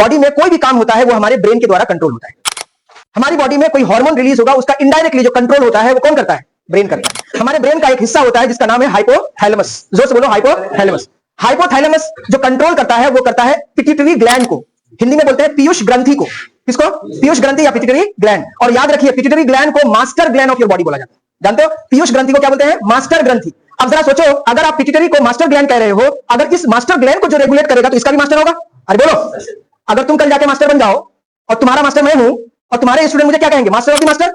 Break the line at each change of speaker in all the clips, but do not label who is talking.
Body में कोई भी काम होता है वो हमारे ब्रेन के द्वारा कंट्रोल होता है। हमारी बॉडी में कोई हार्मोन रिलीज होगा, उसका इनडायरेक्टली जो कंट्रोल होता है वो कौन करता है? ब्रेन करता है। हमारे ब्रेन का एक हिस्सा होता है जिसका नाम है हाइपोथैलेमस। जोर से बोलो, हाइपोथैलेमस। हाइपोथैलेमस जो कंट्रोल करता है वो करता है पिट्यूटरी ग्लैंड को, हिंदी में बोलते हैं पीयूष ग्रंथि को। किसको? पीयूष ग्रंथि या पिट्यूटरी ग्लैंड। और याद रखिए, पिट्यूटरी ग्लैंड को master gland of your body बोला जाता है। जानते हो पीयूष ग्रंथि को क्या बोलते हैं? मास्टर ग्रंथि। अब जरा सोचो, अगर आप पिट्यूटरी को मास्टर ग्लैंड कह रहे हो, अगर इस मास्टर ग्लैंड को जो रेगुलेट करेगा तो इसका भी मास्टर होगा। अरे बोलो, अगर तुम कल जाके मास्टर बन जाओ और तुम्हारा मास्टर मैं हूं और तुम्हारे स्टूडेंट मुझे क्या कहेंगे? Master of the master.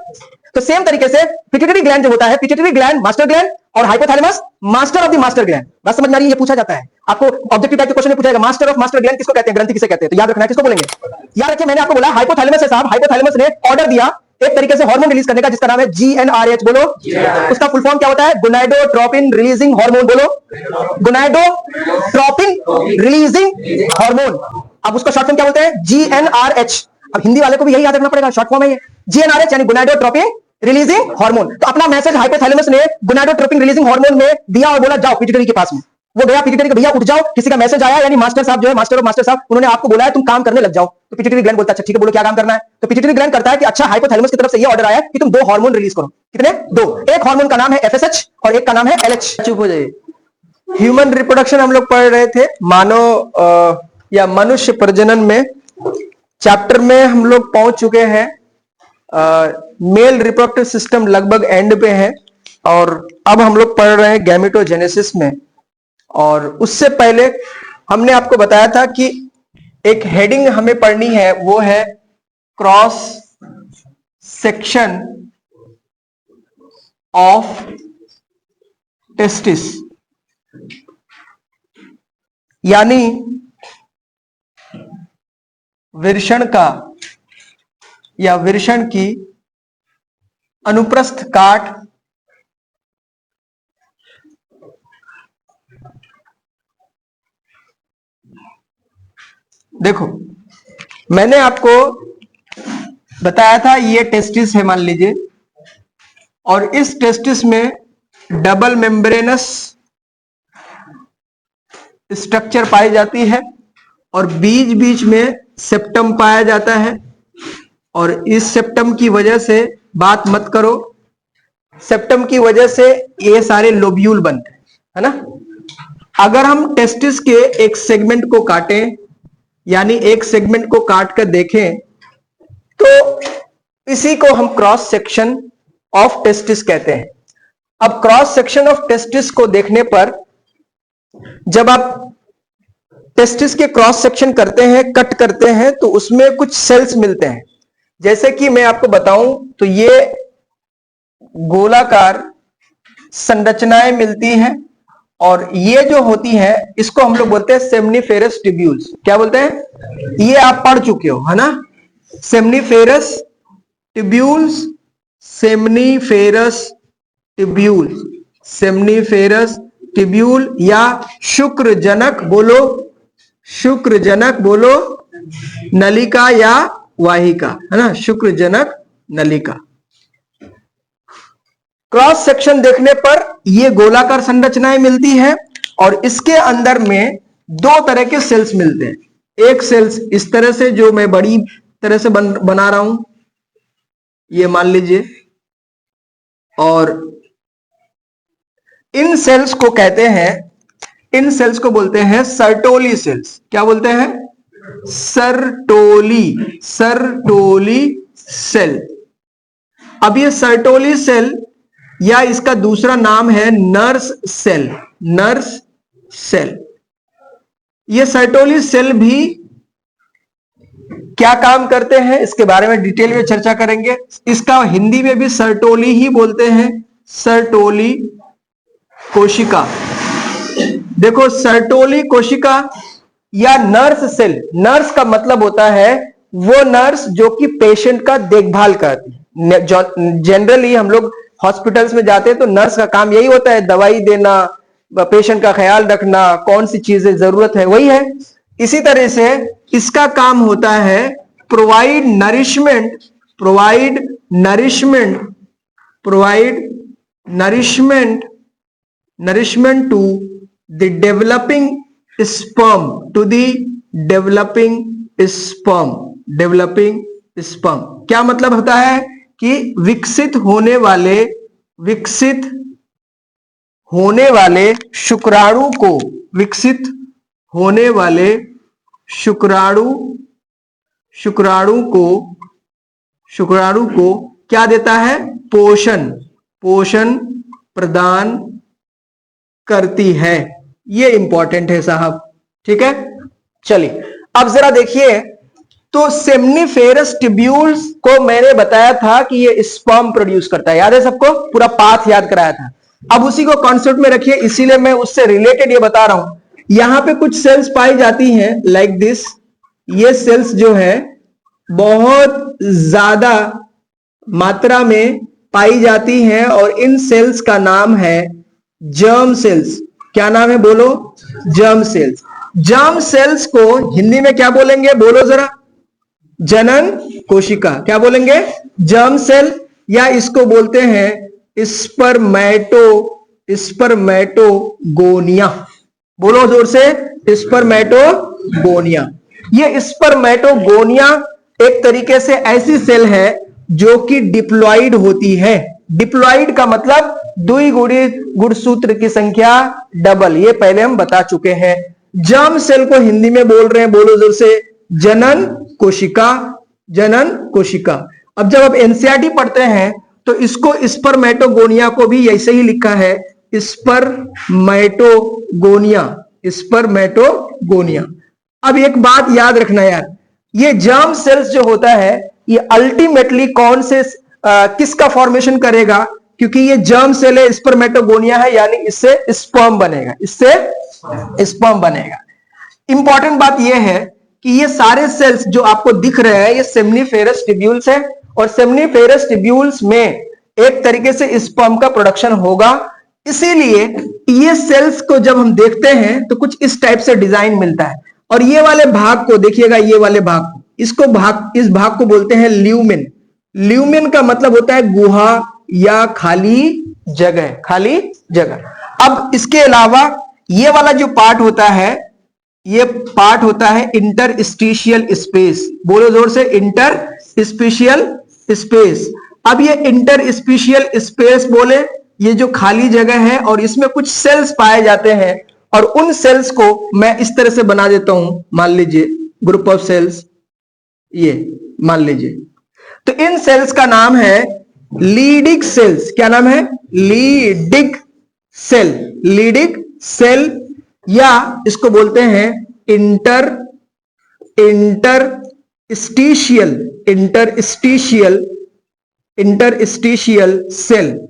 तो सेम तरीके से पिट्यूटरी ग्लैंड जो होता है, पिट्यूटरी ग्लैंड मास्टर ग्लैंड और hypothalamus master of the master gland. बात समझ में आ रही है? ये पूछा जाता है आपको, ऑब्जेक्टिव टाइप के क्वेश्चन में पूछा जाएगा, मास्टर ऑफ मास्टर ग्लैंड किसको कहते हैं? ग्रंथि किसे कहते हैं? तो याद रखना है, किसको बोलेंगे? याद रखिए, मैंने आपको बोला हाइपोथैलेमस है साहब। हाइपोथैलेमस ने ऑर्डर दिया एक तरीके से हार्मोन रिलीज करने का जिसका नाम है GnRH। बोलो, उसका फुल फॉर्म क्या होता है? Gonadotropin releasing hormone. बोलो, गोनाडोट्रोपिन रिलीजिंग हार्मोन। अब उसका शॉर्ट फॉर्म क्या बोलते हैं? GnRH। अब हिंदी वाले को भी यही याद रखना पड़ेगा, शॉर्ट फॉर्म है ये GnRH, यानी गोनाडोट्रोपिन रिलीजिंग हार्मोन। तो अपना मैसेज हाइपोथैलेमस ने गोनाडोट्रोपिन रिलीजिंग हार्मोन में दिया और बोला जाओ पिट्यूटरी के पास में। वो गया पिट्यूटरी के, भैया उठ जाओ, किसी का मैसेज आया, यानी मास्टर साहब जो है, मास्टर ऑफ मास्टर साहब, उन्होंने आपको बोला है तुम काम करने लग जाओ। तो पिट्यूटरी ग्लैंड बोलता है अच्छा ठीक है, बोलो क्या काम करना है? तो पिट्यूटरी ग्लैंड करता है कि अच्छा हाइपोथैलेमस की तरफ से ये ऑर्डर आया कि तुम 2 हार्मोन रिलीज करो। कितने? 2। एक हार्मोन का नाम है FSH और एक का नाम है LH।
चुप हो जाइए। ह्यूमन रिप्रोडक्शन हम लोग पढ़ रहे थे, मानव या मनुष्य प्रजनन में। चैप्टर में हम लोग पहुंच चुके हैं, मेल रिप्रोडक्टिव सिस्टम लगभग एंड पे है और अब हम लोग पढ़ रहे हैं गैमेटोजेनेसिस में। और उससे पहले हमने आपको बताया था कि एक हेडिंग हमें पढ़नी है, वो है क्रॉस सेक्शन ऑफ टेस्टिस, यानी वृषण का या वृषण की अनुप्रस्थ काट देखो, मैंने आपको बताया था ये टेस्टिस है मान लीजिए, और इस टेस्टिस में डबल मेम्ब्रेनस स्ट्रक्चर पाई जाती है और बीच बीच में सेप्टम पाया जाता है। और इस सेप्टम की वजह से, बात मत करो, सेप्टम की वजह से ये सारे लोब्यूल बनते हैं, है ना। अगर हम टेस्टिस के एक सेगमेंट को काटें, यानी एक सेगमेंट को काट कर देखें, तो इसी को हम क्रॉस सेक्शन ऑफ टेस्टिस कहते हैं। अब क्रॉस सेक्शन ऑफ टेस्टिस को देखने पर, जब आप टेस्टिस के क्रॉस सेक्शन करते हैं, कट करते हैं, तो उसमें कुछ सेल्स मिलते हैं। जैसे कि मैं आपको बताऊं तो ये गोलाकार संरचनाएं मिलती हैं और ये जो होती है इसको हम लोग बोलते हैं सेमनीफेरस ट्यूब्यूल्स। क्या बोलते हैं? ये आप पढ़ चुके हो, है ना, seminiferous tubules, seminiferous tubule, seminiferous tubule या शुक्रजनक। बोलो, शुक्रजनक। बोलो, नलिका या वाहिका, है ना, शुक्रजनक नलिका। क्रॉस सेक्शन देखने पर ये गोलाकार संरचनाएं मिलती है और इसके अंदर में 2 तरह के सेल्स मिलते हैं। एक सेल्स इस तरह से, जो मैं बड़ी तरह से बना रहा हूं, ये मान लीजिए, और इन सेल्स को कहते हैं, इन सेल्स को बोलते हैं सर्टोली सेल्स। क्या बोलते हैं? Sertoli, Sertoli cell. अब ये सर्टोली सेल या इसका दूसरा नाम है नर्स सेल, नर्स सेल। ये सर्टोली सेल भी क्या काम करते हैं इसके बारे में डिटेल में चर्चा करेंगे। इसका हिंदी में भी सर्टोली ही बोलते हैं, सर्टोली कोशिका। देखो, सर्टोली कोशिका या नर्स सेल, नर्स का मतलब होता है वो नर्स जो कि पेशेंट का देखभाल करती है। जनरली हम लोग हॉस्पिटल्स में जाते हैं तो नर्स का काम यही होता है, दवाई देना, पेशेंट का ख्याल रखना, कौन सी चीजें जरूरत है वही है। इसी तरह से इसका काम होता है provide nourishment, provide nourishment, provide nourishment, nourishment to the developing sperm, to the developing sperm, developing sperm. क्या मतलब होता है कि विकसित होने वाले शुक्राणु को, विकसित होने वाले शुक्राणु को क्या देता है? पोषण प्रदान करती है। ये इंपॉर्टेंट है साहब, ठीक है। चलिए अब जरा देखिए, तो सेमनीफेरस ट्यूब्यूल्स को मैंने बताया था कि ये स्पर्म प्रोड्यूस करता है, याद है सबको? पूरा पाथ याद कराया था। अब उसी को कॉन्सेप्ट में रखिए, इसीलिए मैं उससे रिलेटेड ये बता रहा हूं। यहां पे कुछ सेल्स पाई जाती हैं लाइक दिस। ये सेल्स जो है बहुत ज्यादा मात्रा में पाई जाती हैं और इन सेल्स का नाम है जर्म सेल्स। क्या नाम है? बोलो, जर्म सेल्स। जर्म सेल्स को हिंदी में क्या बोलेंगे? बोलो जरा। जनन कोशिका। क्या बोलेंगे? जर्म सेल, या इसको बोलते हैं स्पर्मेटोगोनिया। बोलो जोर से, स्पर्मेटोगोनिया। ये स्पर्मेटोगोनिया एक तरीके से ऐसी सेल है जो कि डिप्लॉइड होती है। डिप्लॉइड का मतलब द्विगुणित गुणसूत्र की संख्या डबल, ये पहले हम बता चुके हैं। जर्म सेल को हिंदी में बोल रहे हैं, बोलो जोर से, जनन कोशिका। जनन कोशिका। अब जब आप एनसीईआरटी पढ़ते हैं तो इसको स्पर्मेटोगोनिया को भी ऐसे ही लिखा है, स्पर्मेटोगोनिया। अब एक बात याद रखना यार, ये जर्म सेल्स जो होता है ये अल्टीमेटली कौन से किसका फॉर्मेशन करेगा? क्योंकि ये जर्म सेल है, स्पर्मेटोगोनिया है, यानी इससे स्पर्म बनेगा। इंपॉर्टेंट बात यह है कि ये सारे सेल्स जो आपको दिख रहे हैं ये सेमनीफेरस ट्यूब्यूल्स है, और सेमनीफेरस ट्यूब्यूल्स में एक तरीके से स्पर्म का प्रोडक्शन होगा। इसीलिए ये सेल्स को जब हम देखते हैं तो कुछ इस टाइप से डिजाइन मिलता है। और ये वाले भाग को देखिएगा, ये वाले भाग को, इस भाग को बोलते हैं ल्यूमेन। ल्यूमेन का मतलब होता है गुहा या खाली जगह। अब इसके अलावा ये वाला जो पार्ट होता है, ये पार्ट होता है इंटरस्टिशियल स्पेस। बोलो जोर से, इंटरस्टिशियल स्पेस। अब ये इंटरस्टिशियल स्पेस बोले, ये जो खाली जगह है और इसमें कुछ सेल्स पाए जाते हैं, और उन सेल्स को मैं इस तरह से बना देता हूं। मान लीजिए ग्रुप ऑफ सेल्स, ये मान लीजिए, तो इन सेल्स का नाम है लीडिंग सेल्स। क्या नाम है? लीडिंग सेल, या इसको बोलते हैं इंटरस्टिशियल सेल।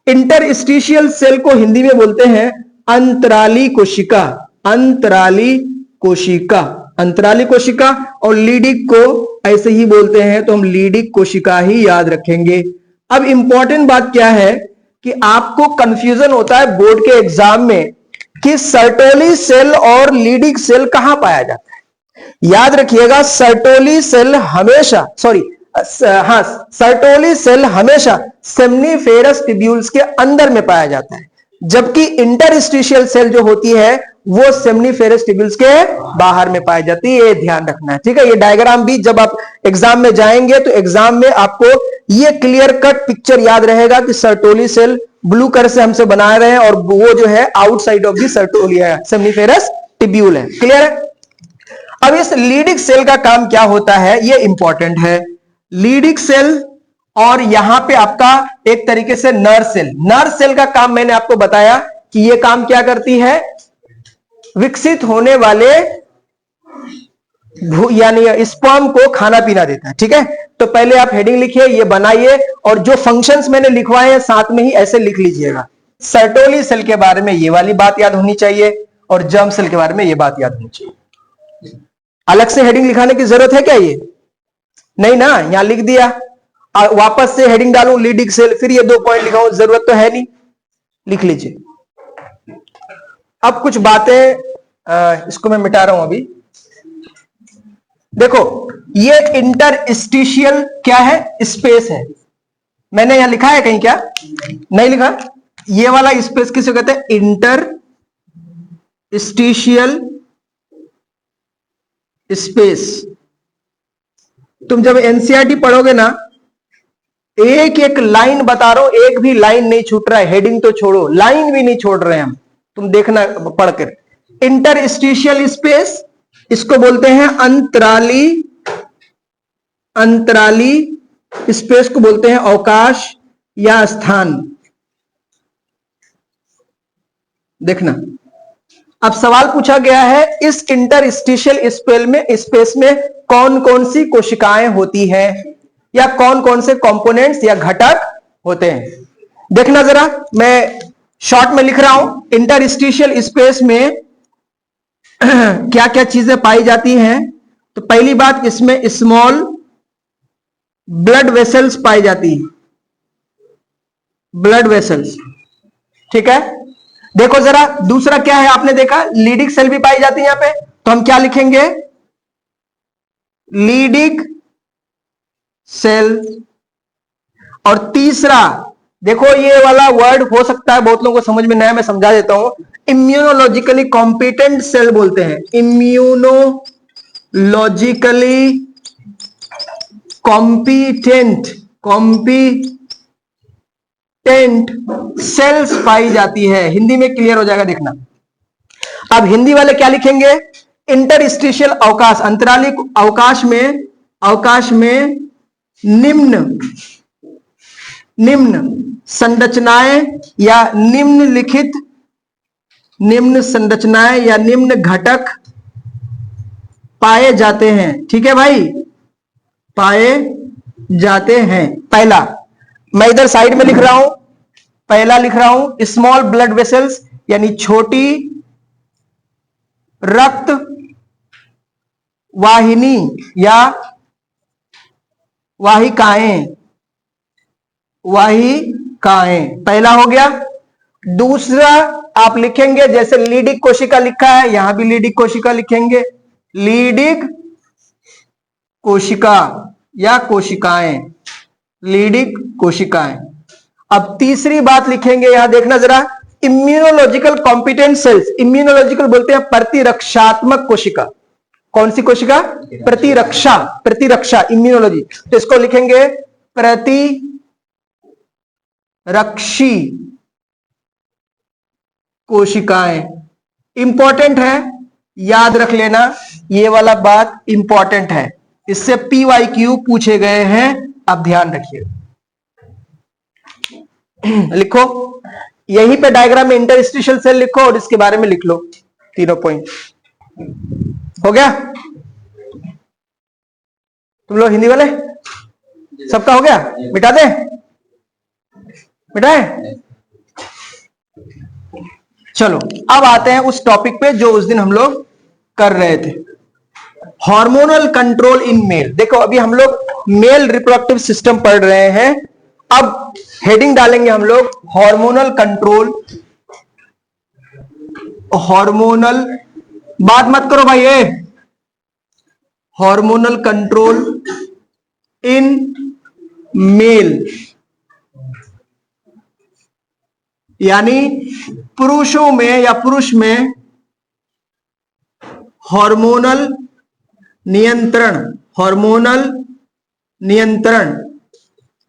इंटरस्टिशियल सेल को हिंदी में बोलते हैं अंतराली कोशिका, और लीडिंग को ऐसे ही बोलते हैं, तो हम लीडिंग कोशिका ही याद रखेंगे। अब इंपॉर्टेंट बात क्या है कि आपको कंफ्यूजन होता है बोर्ड के एग्जाम में कि सर्टोली सेल और लीडिंग सेल कहां पाया जाता है। याद रखिएगा, सर्टोली सेल हमेशा सेमनीफेरस ट्यूब्यूल्स के अंदर में पाया जाता है, जबकि इंटरस्टिशियल सेल जो होती है वो सेमनीफेरस ट्यूब्यूल्स के बाहर में पाई जाती है। ये ध्यान रखना है, ठीक है। ये डायग्राम भी जब आप एग्जाम में जाएंगे तो एग्जाम में आपको ये क्लियर कट पिक्चर याद रहेगा कि सर्टोली सेल ब्लू कलर से हमसे बना रहे हैं और वो जो है आउटसाइड ऑफ दी सर्टोली है, सेमनीफेरस ट्यूब्यूल है। क्लियर है? अब इस लीडिंग सेल का काम क्या होता है, ये इंपॉर्टेंट है। लीडिंग सेल और यहां पे आपका एक तरीके से नर्व सेल का काम मैंने आपको बताया कि ये काम क्या करती है, विकसित होने वाले यानी स्पर्म को खाना पीना देता है, ठीक है। तो पहले आप हेडिंग लिखिए, ये बनाइए, और जो फंक्शंस मैंने लिखवाए हैं साथ में ही ऐसे लिख लीजिएगा। सर्टोली सेल के बारे में ये वाली बात याद होनी चाहिए, और जर्म सेल के बारे में ये बात याद होनी चाहिए। अलग से हेडिंग लिखाने की जरूरत है क्या? ये नहीं ना, यहां लिख दिया, वापस से हेडिंग डालूं लीडिंग सेल, फिर ये 2 पॉइंट लिखाऊं, जरूरत तो है नहीं, लिख लीजिए। अब कुछ बातें इसको मैं मिटा रहा हूं अभी। देखो, ये इंटरस्टिशियल क्या है? स्पेस है। मैंने यहां लिखा है कहीं क्या? नहीं लिखा। ये वाला स्पेस किसे कहते हैं? Interstitial space. तुम जब एनसीईआरटी पढ़ोगे ना, एक एक लाइन बता रहा हूं, एक भी लाइन नहीं छूट रहा है, हेडिंग तो छोड़ो, लाइन भी नहीं छोड़ रहे हैं हम, तुम देखना पढ़कर। इंटरस्टिशियल स्पेस, इसको बोलते हैं अंतराली, अंतराली स्पेस को बोलते हैं अवकाश या स्थान। देखना, अब सवाल पूछा गया है इस इंटरस्टिशियल स्पेस में कौन कौन सी कोशिकाएं होती हैं या कौन कौन से कंपोनेंट्स या घटक होते हैं। देखना जरा, मैं शॉर्ट में लिख रहा हूं, इंटरस्टिशियल स्पेस में क्या क्या चीजें पाई जाती हैं। तो पहली बात, इसमें स्मॉल ब्लड वेसल्स पाई जाती है, ब्लड वेसल्स, ठीक है। देखो जरा, दूसरा क्या है, आपने देखा लीडिक सेल भी पाई जाती है यहां पे, तो हम क्या लिखेंगे, लीडिक सेल। और तीसरा, देखो ये वाला वर्ड हो सकता है बहुत लोगों को समझ में नया, मैं समझा देता हूं, इम्यूनोलॉजिकली कॉम्पिटेंट सेल बोलते हैं, इम्यूनोलॉजिकली कॉम्पिटेंट सेल्स पाई जाती है। हिंदी में क्लियर हो जाएगा, देखना। अब हिंदी वाले क्या लिखेंगे, इंटरस्टिशियल अवकाश, अंतराली अवकाश में निम्न संरचनाएं या निम्न संरचनाएं या निम्न घटक पाए जाते हैं, ठीक है भाई, पाए जाते हैं। पहला, मैं इधर साइड में लिख रहा हूं, पहला लिख रहा हूं स्मॉल ब्लड वेसल्स, यानी छोटी रक्त वाहिनी या वाहिकाएं, पहला हो गया। दूसरा आप लिखेंगे, जैसे लीडिक कोशिका लिखा है, यहां भी लीडिक कोशिका लिखेंगे, लीडिक कोशिका या कोशिकाएं, लीडिक कोशिकाएं। अब तीसरी बात लिखेंगे, यहां देखना जरा, इम्यूनोलॉजिकल कॉम्पिटेंट सेल्स, इम्यूनोलॉजिकल बोलते हैं प्रतिरक्षात्मक कोशिका। कौन सी कोशिका, प्रतिरक्षा इम्यूनोलॉजी, तो इसको लिखेंगे प्रतिरक्षी कोशिकाएं। इंपॉर्टेंट है, याद रख लेना, ये वाला बात इंपॉर्टेंट है, इससे PYQ पूछे गए हैं, आप ध्यान रखिए। लिखो, यहीं पे डायग्राम में इंटरस्टिशियल सेल लिखो और इसके बारे में लिख लो, तीनों पॉइंट। हो गया, तुम लोग हिंदी वाले सबका हो गया, मिटा दे, मिटाए। चलो अब आते हैं उस टॉपिक पे जो उस दिन हम लोग कर रहे थे, हार्मोनल कंट्रोल इन मेल। देखो अभी हम लोग मेल रिप्रोडक्टिव सिस्टम पढ़ रहे हैं, अब हेडिंग डालेंगे हम लोग हार्मोनल कंट्रोल। हार्मोनल, बात मत करो भाई, ये हार्मोनल कंट्रोल इन मेल, यानी पुरुषों में या पुरुष में हार्मोनल नियंत्रण, हार्मोनल नियंत्रण,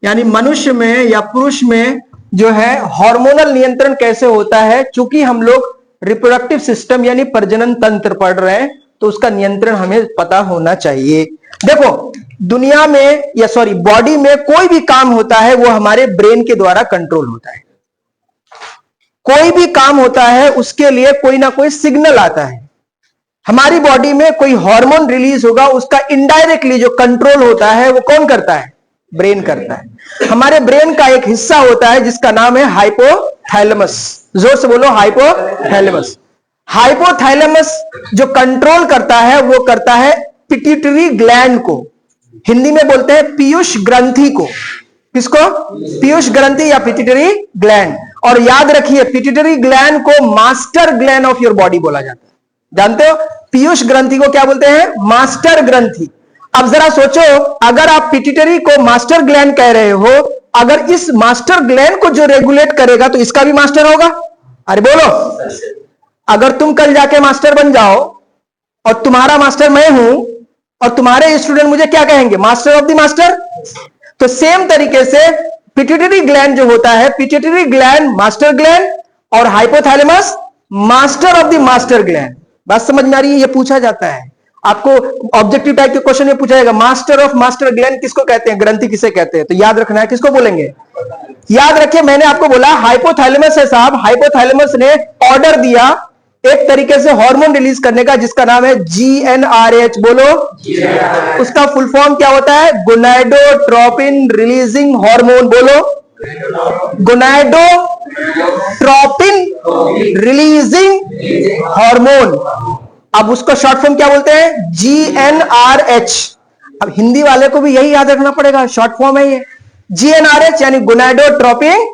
यानी मनुष्य में या पुरुष में जो है हार्मोनल नियंत्रण कैसे होता है। चूंकि हम लोग रिप्रोडक्टिव सिस्टम यानी प्रजनन तंत्र पढ़ रहे हैं, तो उसका नियंत्रण हमें पता होना चाहिए। देखो दुनिया में या सॉरी बॉडी में कोई भी काम होता है वो हमारे ब्रेन के द्वारा कंट्रोल होता है। कोई भी काम होता है उसके लिए कोई ना कोई सिग्नल आता है। हमारी बॉडी में कोई हार्मोन रिलीज होगा, उसका इनडायरेक्टली जो कंट्रोल होता है वो कौन करता है, ब्रेन करता है। हमारे ब्रेन का एक हिस्सा होता है जिसका नाम है हाइपोथैलेमस। जोर से बोलो, हाइपोथैलेमस। हाइपोथैलेमस जो कंट्रोल करता है वो करता है पिट्यूटरी ग्लैंड को, हिंदी में बोलते हैं पीयूष ग्रंथि को। किसको, पीयूष ग्रंथि या पिट्यूटरी ग्लैंड। और याद रखिए पिट्यूटरी ग्लैंड को master gland of your body बोला जाता है। जानते हो पीयूष ग्रंथि को क्या बोलते हैं, मास्टर ग्रंथि। अब जरा सोचो, अगर आप पिट्यूटरी को मास्टर ग्लैंड कह रहे हो, अगर इस मास्टर ग्लैंड को जो रेगुलेट करेगा तो इसका भी मास्टर होगा। अरे बोलो, अगर तुम कल जाके मास्टर बन जाओ और तुम्हारा मास्टर मैं हूं,
और तुम्हारे स्टूडेंट मुझे क्या कहेंगे, मास्टर ऑफ द मास्टर। तो सेम तरीके से पिट्यूटरी ग्लैंड जो होता है, पिट्यूटरी ग्लैंड मास्टर ग्लैंड और hypothalamus master of the master gland. बात समझ में आ रही है? ये पूछा जाता है आपको, ऑब्जेक्टिव टाइप के क्वेश्चन में पूछा जाएगा मास्टर ऑफ मास्टर ग्लैंड किसको कहते हैं, ग्रंथि किसे कहते हैं। तो याद रखना है, किसको बोलेंगे, याद रखिए मैंने आपको बोला हाइपोथैलेमस है साहब। हाइपोथैलेमस ने ऑर्डर दिया एक तरीके से हार्मोन रिलीज करने का जिसका नाम है GnRH। बोलो, उसका फुल फॉर्म क्या होता है, गोनाडोट्रोपिन रिलीजिंग हार्मोन। बोलो, गोनाडोट्रोपिन रिलीजिंग हार्मोन। अब उसका शॉर्ट फॉर्म क्या बोलते हैं, GnRH। अब हिंदी वाले को भी यही याद रखना पड़ेगा, शॉर्ट फॉर्म है ये GnRH, यानी गोनाडोट्रोपिन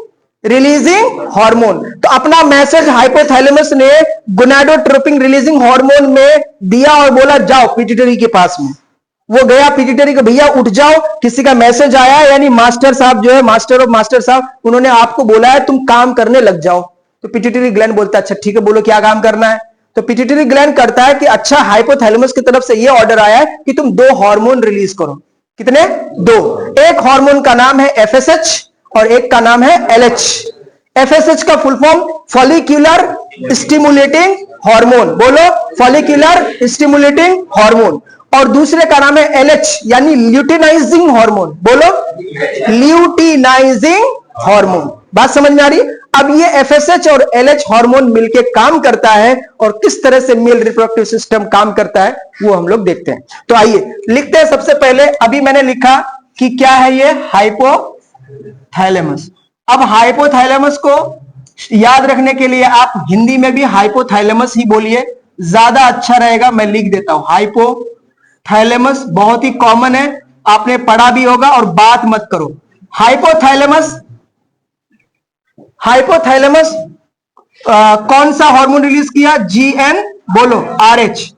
रिलीजिंग हार्मोन। तो अपना मैसेज हाइपोथैलेमस ने गोनाडोट्रोपिन रिलीजिंग हार्मोन में दिया और बोला जाओ पिट्यूटरी के पास में। वो गया पिट्यूटरी को, भैया उठ जाओ, किसी का मैसेज आया, यानी मास्टर साहब जो है, मास्टर ऑफ मास्टर साहब, उन्होंने आपको बोला है तुम काम करने लग जाओ। तो पिट्यूटरी ग्लैंड बोलता है अच्छा ठीक है, बोलो क्या काम करना है। तो पिट्यूटरी ग्लैंड करता है कि अच्छा हाइपोथैलेमस की तरफ से ये ऑर्डर आया है कि तुम 2 हार्मोन रिलीज करो। कितने, 2। एक हार्मोन का नाम है FSH और एक का नाम है LH। FSH का full form follicular stimulating hormone. बोलो, फॉलिक्यूलर स्टिमुलेटिंग हार्मोन। और दूसरे का नाम है LH, यानी ल्यूटिनाइजिंग हार्मोन। बोलो, ल्यूटिनाइजिंग हार्मोन। बात समझ में आ रही? अब ये FSH और LH हार्मोन मिलके काम करता है और किस तरह से मेल रिप्रोडक्टिव सिस्टम काम करता है वो हम लोग देखते हैं। तो आइए लिखते हैं। सबसे पहले अभी मैंने लिखा कि क्या है ये, हाइपोथैलेमस। अब हाइपोथैलेमस को याद रखने के लिए आप हिंदी में भी हाइपोथैलेमस ही बोलिए, ज्यादा अच्छा रहेगा। मैं लिख देता हूं हाइपोथैलेमस, बहुत ही कॉमन है, आपने पढ़ा भी होगा और बात मत करो। हाइपोथैलेमस, हाइपोथैलेमस कौन सा हार्मोन रिलीज किया, बोलो RH।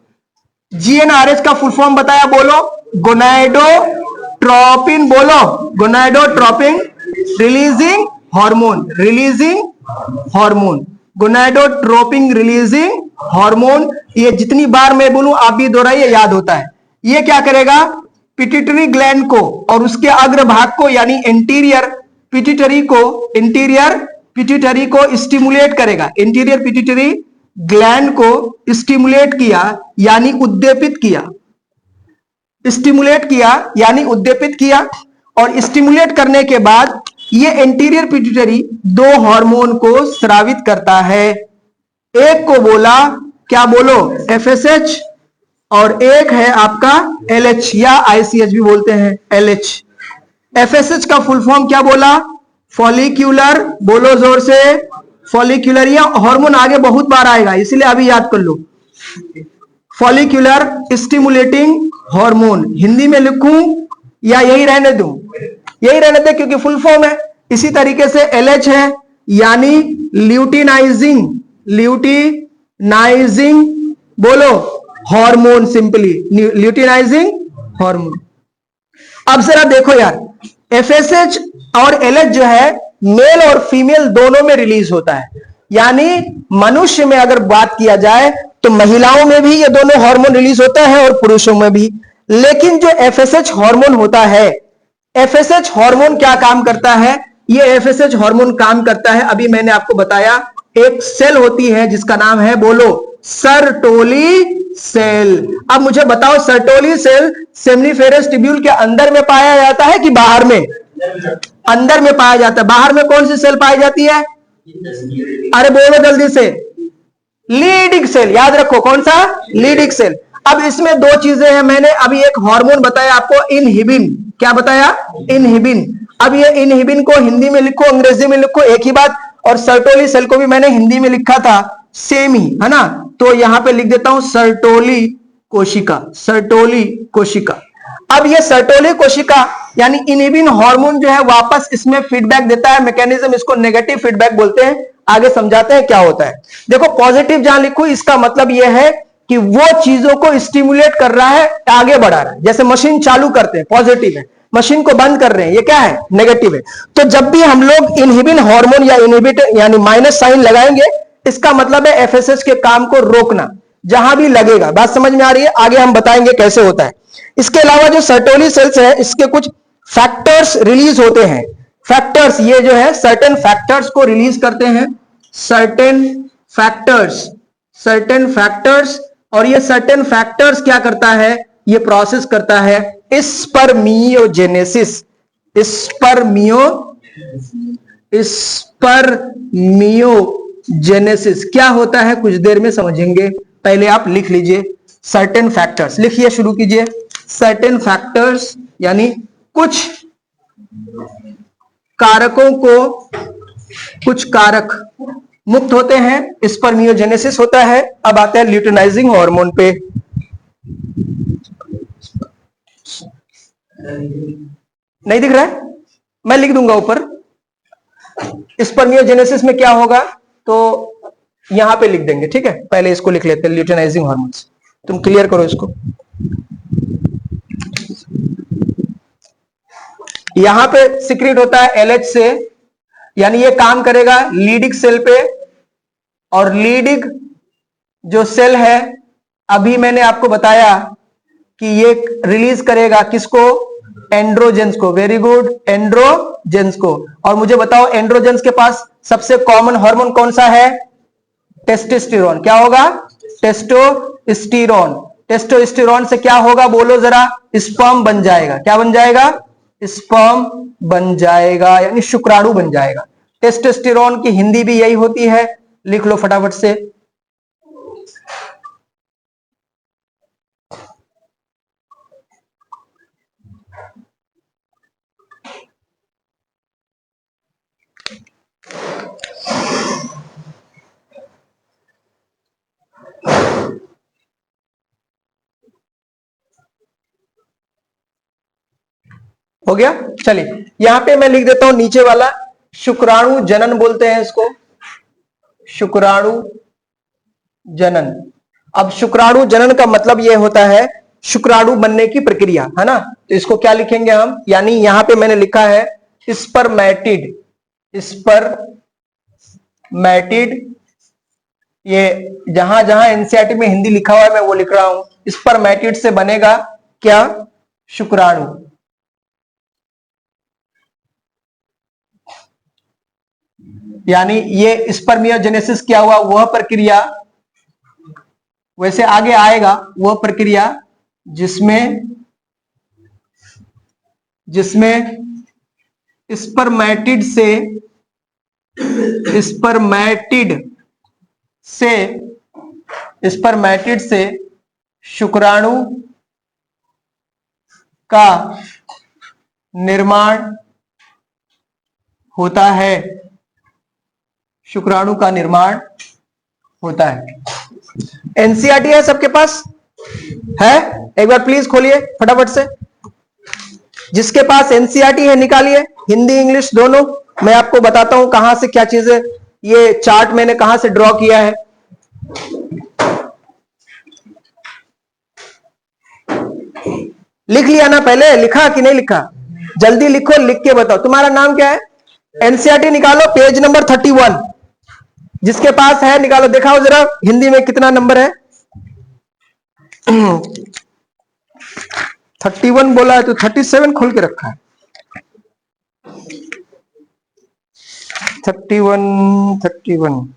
GnRH का फुल फॉर्म बताया, बोलो गोनाडोट्रोपिन। बोलो, gonadotropin releasing hormone, releasing hormone, gonadotropin releasing hormone. ये जितनी बार मैं बोलूं आप भी दोहराइए, याद होता है। ये क्या करेगा, पिट्यूटरी ग्लैंड को और उसके अग्रभाग को, यानी इंटीरियर पिट्यूटरी को, इंटीरियर पिट्यूटरी को स्टिमुलेट करेगा। इंटीरियर पिट्यूटरी ग्लैंड को स्टिमुलेट किया यानी उद्दीपित किया, स्टिमुलेट किया यानी उद्दीपित किया। और स्टिमुलेट करने के बाद ये इंटीरियर पिट्यूटरी 2 हार्मोन को स्रावित करता है। एक को बोला क्या, बोलो FSH, और एक है आपका LH या ICH भी बोलते हैं, LH। FSH का फुल फॉर्म क्या बोला, फॉलिक्यूलर। बोलो जोर से, फॉलिक्यूलर। या हार्मोन आगे बहुत बार आएगा इसलिए अभी याद कर लो, फॉलिक्यूलर स्टिमुलेटिंग हार्मोन। हिंदी में लिखूं या यही रहने दूं, यही रहने दे क्योंकि फुल फॉर्म है। इसी तरीके से LH है, यानी ल्यूटिनाइजिंग, ल्यूटिनाइजिंग बोलो हार्मोन, सिंपली ल्यूटिनाइजिंग हार्मोन। अब जरा देखो यार, FSH और LH जो है मेल और फीमेल दोनों में रिलीज होता है। यानी मनुष्य में अगर बात किया जाए तो महिलाओं में भी ये दोनों हार्मोन रिलीज होता है और पुरुषों में भी। लेकिन जो FSH हार्मोन होता है, FSH हार्मोन क्या काम करता है, ये FSH हार्मोन काम करता है, अभी मैंने आपको बताया, एक सेल होती है जिसका नाम है, बोलो सर्टोली सेल। अब मुझे बताओ, सर्टोली सेल सेमनीफेरस ट्यूब्यूल के अंदर में पाया जाता है कि बाहर में? अंदर में पाया जाता है। बाहर में कौन सी सेल पाई जाती है, अरे बोलो जल्दी से, लीडिंग सेल। याद रखो, कौन सा, लीडिंग सेल। अब इसमें 2 चीजें हैं। मैंने अभी एक हार्मोन बताया आपको, इनहिबिन। क्या बताया, इनहिबिन। अब ये इनहिबिन को हिंदी में लिखो, अंग्रेजी में लिखो, एक ही बात। और सर्टोली सेल को भी मैंने हिंदी में लिखा था, सेम ही है ना। तो यहां पे लिख देता हूं सर्टोली कोशिका, सर्टोली कोशिका। अब ये सर्टोली कोशिका यानी इनहिबिन हार्मोन जो है वापस इसमें फीडबैक देता है। मैकेनिज्म इसको नेगेटिव फीडबैक बोलते हैं। आगे समझाते हैं क्या होता है। देखो पॉजिटिव जहां लिखू इसका मतलब यह है कि वो चीजों को स्टिमुलेट कर रहा है, आगे बढ़ा रहा है। जैसे मशीन चालू करते हैं, पॉजिटिव है, मशीन को बंद कर रहे हैं, ये क्या है, नेगेटिव है। तो जब भी हम लोग इनहिबिन हार्मोन या इनहिबिट यानी माइनस साइन लगाएंगे, इसका मतलब है FSH के काम को रोकना। जहां भी लगेगा। बात समझ में आ रही है? आगे हम बताएंगे कैसे होता है। इसके अलावा जो सर्टोली सेल्स है, इसके कुछ फैक्टर्स रिलीज होते हैं। फैक्टर्स, ये जो है सर्टेन फैक्टर्स को रिलीज करते हैं। सर्टेन फैक्टर्स, और ये सर्टेन फैक्टर्स क्या करता है? ये प्रोसेस करता है स्पर्मियोजेनेसिस। स्पर्मियोजेनेसिस क्या होता है कुछ देर में समझेंगे। पहले आप लिख लीजिए सर्टेन फैक्टर्स, लिखिए, शुरू कीजिए। सर्टेन फैक्टर्स यानी कुछ कारकों को, कुछ कारक मुक्त होते हैं, स्पर्मियोजेनेसिस होता है। अब आते हैं ल्यूटिनाइजिंग हार्मोन पे। नहीं दिख रहा है? मैं लिख दूंगा ऊपर। स्पर्मियोजेनेसिस में क्या होगा तो यहां पे लिख देंगे, ठीक है। पहले इसको लिख लेते हैं, ल्यूटिनाइजिंग हार्मोन्स। तुम क्लियर करो इसको। यहां पे सिक्रेट होता है LH से, यानी ये काम करेगा लीडिक सेल पे, और लीडिक जो सेल है, अभी मैंने आपको बताया कि ये रिलीज करेगा किसको? एंड्रोजेंस को। वेरी गुड, एंड्रोजेंस को। और मुझे बताओ एंड्रोजेंस के पास सबसे कॉमन हार्मोन कौन सा है? टेस्टोस्टेरोन। क्या होगा? टेस्टोस्टेरोन। टेस्टोस्टेरोन से क्या होगा बोलो जरा? स्पर्म बन जाएगा। क्या बन जाएगा? स्पर्म बन जाएगा, यानी शुक्राणु बन जाएगा। टेस्टोस्टेरोन की हिंदी भी यही होती है, लिख लो फटाफट से। हो गया? चलिए यहां पे मैं लिख देता हूं नीचे वाला, शुक्राणु जनन बोलते हैं इसको, शुक्राणु जनन। अब शुक्राणु जनन का मतलब यह होता है शुक्राणु बनने की प्रक्रिया, है ना। तो इसको क्या लिखेंगे हम? यानी यहां पे मैंने लिखा है स्पर्मेटिड। स्पर्मेटिड, ये जहां जहां एनसीईआरटी में हिंदी लिखा हुआ है मैं वो लिख रहा हूं। स्पर्मेटिड से बनेगा क्या? शुक्राणु। यानी ये स्पर्मियोजेनेसिस क्या हुआ, वह प्रक्रिया, वैसे आगे आएगा वह प्रक्रिया जिसमें स्पर्मेटिड से शुक्राणु का निर्माण होता है। शुक्राणु का निर्माण होता है। एनसीईआरटी है सबके पास? है? एक बार प्लीज खोलिए फटाफट से। जिसके पास एनसीईआरटी है निकालिए, हिंदी इंग्लिश दोनों। मैं आपको बताता हूं कहां से क्या चीजें, ये चार्ट मैंने कहां से ड्रॉ किया है। लिख लिया ना? पहले लिखा कि नहीं लिखा? जल्दी लिखो, लिख के बताओ। तुम्हारा नाम क्या है? एनसीईआरटी निकालो, पेज नंबर 31। जिसके पास है निकालो, दिखाओ जरा हिंदी में कितना नंबर है। 31 बोला है तो 37 खोल के रखा है। 31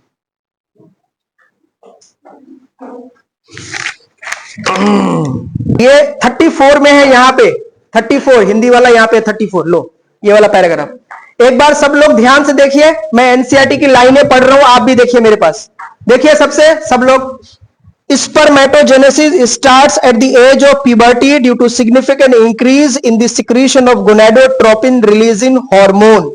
ये 34 में है, यहां पे 34 हिंदी वाला, यहां पे 34। लो ये वाला पैराग्राफ एक बार सब लोग ध्यान से देखिए। मैं एनसीईआरटी की लाइनें पढ़ रहा हूं, आप भी देखिए मेरे पास। देखिए सबसे सब लोग। Spermatogenesis starts at the age of puberty due to significant increase in the secretion of gonadotropin releasing hormone।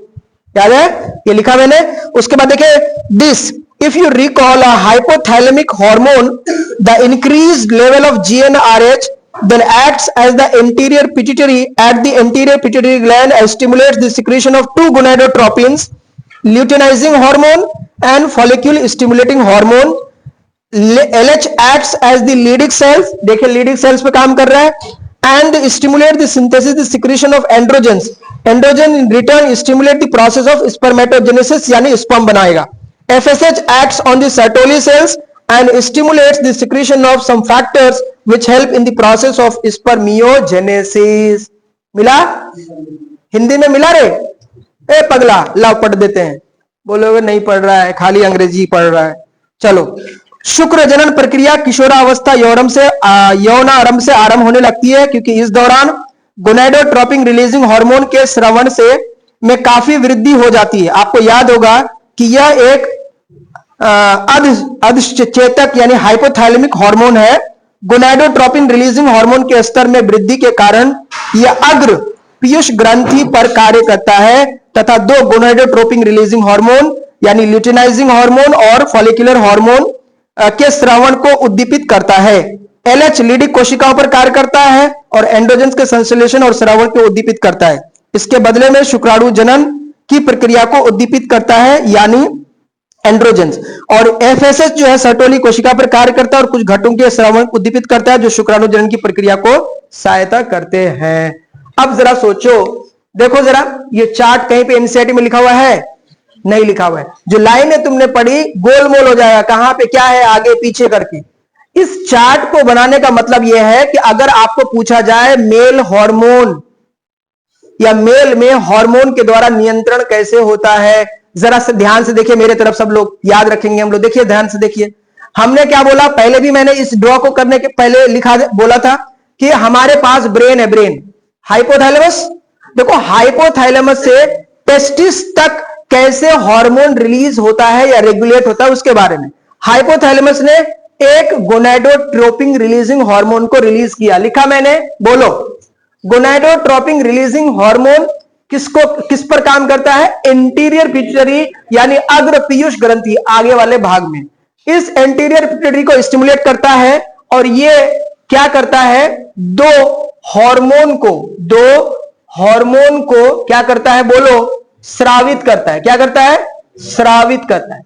याद है? ये लिखा मैंने। उसके बाद देखिए this, if you recall a hypothalamic hormone, the increased level of GnRH then acts as the anterior pituitary at the anterior pituitary gland and stimulates the secretion of two gonadotropins, luteinizing hormone and follicle stimulating hormone। LH acts as the Leydig cells, देखिए Leydig cells पे काम कर रहा है, and stimulate the synthesis, the secretion of androgens। Androgen in return stimulate the process of spermatogenesis, यानी sperm बनाएगा। FSH acts on the Sertoli cells and stimulates the secretion of some factors which help in the process of spermiogenesis. मिला? हिंदी में मिला रे? ए पगला, लाओ पढ़ देते हैं। बोलोगे नहीं पढ़ रहा है, खाली अंग्रेजी पढ़ रहा है। चलो, शुक्र जनन प्रक्रिया किशोरावस्था यौनारंभ से आरंभ होने लगती है, क्योंकि इस दौरान गोनेडोट्रोपिन रिलीजिंग हार्मोन के स्रवण से में काफी वृद्धि हो जाती है। आपको याद होगा कि यह एक अधिचेतक यानी हाइपोथैलेमिक हार्मोन है। गोनेडोट्रोपिन रिलीजिंग हार्मोन के स्तर में वृद्धि के कारण यह अग्र पीयूष ग्रंथि पर कार्य करता है तथा दो गोनेडोट्रोपिन रिलीजिंग हार्मोन यानी ल्यूटिनाइजिंग हार्मोन और फॉलिकुलर हार्मोन के स्रावण को उद्दीपित करता है। एलएच लीडिक कोशिकाओं पर कार्य करता है और एंड्रोजेंस के संश्लेषण और स्रावण को उद्दीपित करता है। इसके बदले में शुक्राणु जनन की प्रक्रिया को उद्दीपित करता है यानी एंड्रोजेंस। और एफएसएच जो है सर्टोली कोशिका पर कार्य करता है और कुछ घटकों के स्रावण को उद्दीपित करता है जो शुक्राणु जनन की प्रक्रिया को सहायता करते हैं। अब जरा सोचो, देखो जरा, ये चार्ट कहीं पे एनसीईआरटी में लिखा हुआ है? नहीं लिखा हुआ है। जो लाइनें तुमने पढ़ी गोलमोल हो जाएगा, कहां पे क्या है आगे पीछे करके। इस चार्ट को बनाने का मतलब यह है कि अगर आपको पूछा जाए मेल हार्मोन या मेल में हार्मोन के द्वारा नियंत्रण कैसे होता है, जरा से ध्यान से देखिए मेरे तरफ, सब लोग याद रखेंगे हम लोग। देखिए ध्यान से देखिए, हमने क्या बोला, पहले भी मैंने इस ड्रॉ को करने के पहले बोला था कि हमारे पास ब्रेन है, ब्रेन हाइपोथैलेमस। देखो हाइपोथैलेमस से टेस्टिस तक कैसे हार्मोन रिलीज होता है या रेगुलेट होता है उसके बारे में। हाइपोथैलेमस ने एक गोनेडोट्रोपिन रिलीजिंग हार्मोन को रिलीज किया, लिखा मैंने, बोलो। गोनेडोट्रोपिन रिलीजिंग हार्मोन किस पर काम करता है? एंटीरियर पिट्यूटरी यानी अग्र पीयूष ग्रंथि, आगे वाले भाग में। इस एंटीरियर पिट्यूटरी को स्टिमुलेट करता है और ये क्या करता है, दो हार्मोन को क्या करता है, बोलो, स्रावित करता है। क्या करता है? स्रावित करता है।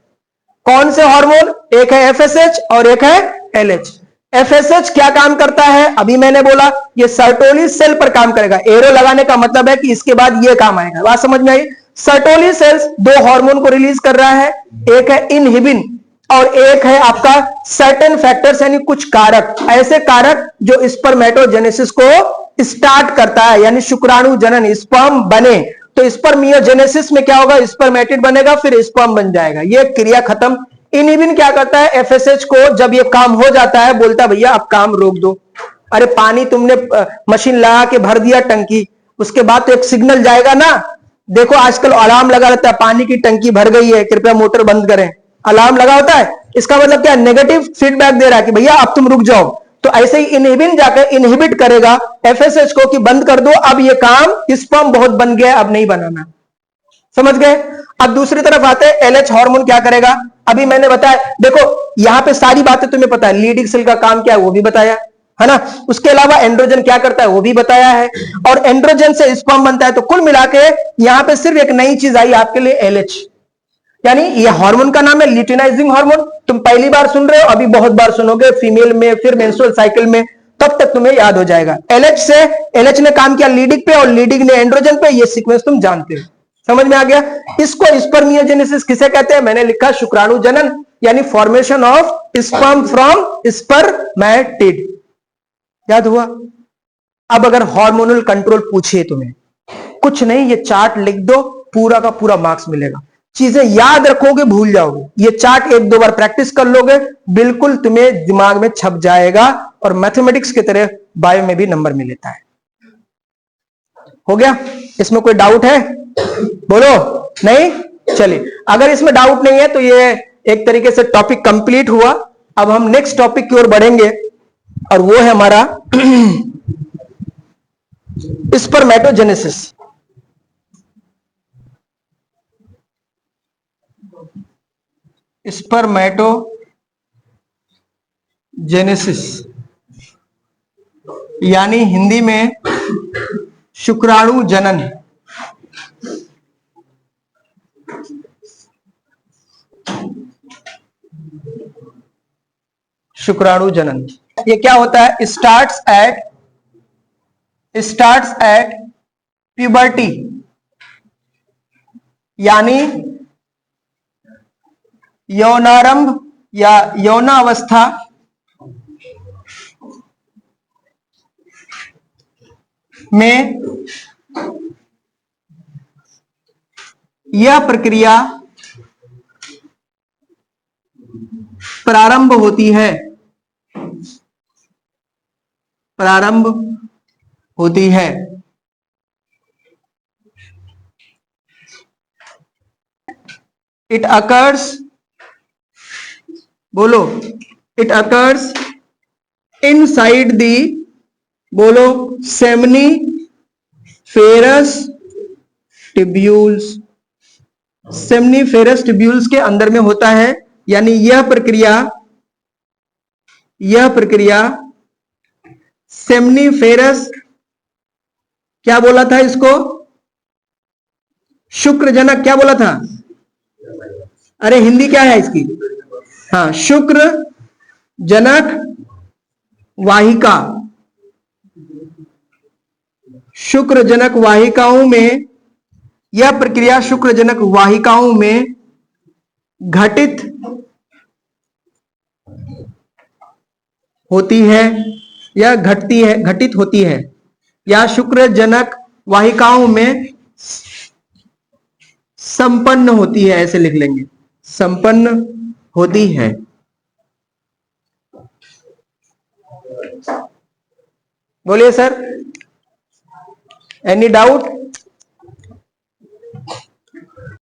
कौन से हार्मोन? एक है एफएसएच और एक है एलएच। एफएसएच क्या काम करता है? अभी मैंने बोला ये सर्टोली सेल पर काम करेगा। एरो लगाने का मतलब है कि इसके बाद ये काम आएगा। बात समझ में आई? सर्टोली सेल्स दो हार्मोन को रिलीज कर रहा है, एक है इनहिबिन और एक है आपका सर्टेन फैक्टर्स यानी कुछ कारक, ऐसे कारक जो स्पर्मेटोजेनेसिस को स्टार्ट करता है यानी शुक्राणु जनन, स्पर्म बने। तो स्पर्मियोजेनेसिस में क्या होगा, स्पर्मेटिड बनेगा, फिर स्पर्म बन जाएगा, ये क्रिया खत्म। इनहिबिन क्या करता है, एफएसएच को जब ये काम हो जाता है बोलता भैया अब काम रोक दो। अरे पानी तुमने मशीन लगा के भर दिया टंकी, उसके बाद तो एक सिग्नल जाएगा ना। देखो आजकल अलार्म लगा रहता है, पानी की टंकी भर गई है, कृपया मोटर बंद करें, अलार्म लगा होता है। इसका मतलब क्या, नेगेटिव फीडबैक दे रहा है कि भैया अब तुम रुक जाओ। तो ऐसे ही इनहिबिन जाकर इनहिबिट करेगा एफएसएच को कि बंद कर दो, अब ये काम, स्पर्म बहुत बन गया, अब नहीं बनाना। समझ गए? अब दूसरी तरफ आते हैं, एलएच हार्मोन क्या करेगा, अभी मैंने बताया। देखो यहां पे सारी बातें तुम्हें पता है, लीडिंग सेल का काम क्या है वो भी बताया है ना। उसके अलावा एंड्रोजन क्या करता है वो भी बताया है, और एंड्रोजन से स्पर्म बनता है। तो कुल मिला के यहां पे सिर्फ एक नई चीज आई आपके लिए, एलएच, यानी ये हार्मोन का नाम है ल्यूटिनाइजिंग हार्मोन। तुम पहली बार सुन रहे हो, अभी बहुत बार सुनोगे, फीमेल में, फिर मेंस्ट्रुअल साइकिल में, तब तक तुम्हें याद हो जाएगा। एलएच ने काम किया लीडिंग पे और लीडिंग ने एंड्रोजन पे, ये सीक्वेंस तुम जानते हो। समझ में आ गया? इसको स्पर्मियोजेनेसिस किसे कहते हैं? मैंने लिखा शुक्राणु जनन यानी formation of sperm from spermatid. याद हुआ? अब अगर हार्मोनल कंट्रोल पूछे तुम्हें, कुछ नहीं, ये चार्ट लिख दो, पूरा का पूरा मार्क्स मिलेगा। चीजें याद रखोगे, भूल जाओगे। ये चार्ट एक दो बार प्रैक्टिस कर लोगे, बिल्कुल तुम्हें दिमाग में छप जाएगा, और मैथमेटिक्स की तरह बायो में भी नंबर मिल लेता है। हो गया? इसमें कोई डाउट है? बोलो। नहीं? चलिए, अगर इसमें डाउट नहीं है तो ये एक तरीके से टॉपिक कंप्लीट हुआ। अब हम नेक्स्ट टॉपिक की ओर बढ़ेंगे, और वो है हमारा स्पर्मेटोजेनेसिस। स्पर्मेटोजेनेसिस यानी हिंदी में शुक्राणु जनन। शुक्राणु जनन ये क्या होता है? स्टार्ट्स एट प्यूबर्टी, यानी यौनारंभ
या यौनावस्था में यह प्रक्रिया प्रारंभ होती है, प्रारंभ होती है। इट अकर्स, बोलो, इट अकर्स इनसाइड दी, बोलो, सेमनी फेरस टिब्यूल्स, सेमनीफेरस टिब्यूल्स के अंदर में होता है। यानी यह प्रक्रिया सेमनीफेरस, क्या बोला था इसको, शुक्रजनक, क्या बोला था, अरे हिंदी क्या है इसकी, हाँ, शुक्र जनक वाहिका, शुक्रजनक वाहिकाओं में, यह प्रक्रिया शुक्रजनक वाहिकाओं में घटित होती है या घटती है, घटित होती है, या शुक्रजनक वाहिकाओं में संपन्न होती है, ऐसे लिख लेंगे, संपन्न होती है। बोलिए सर, एनी डाउट?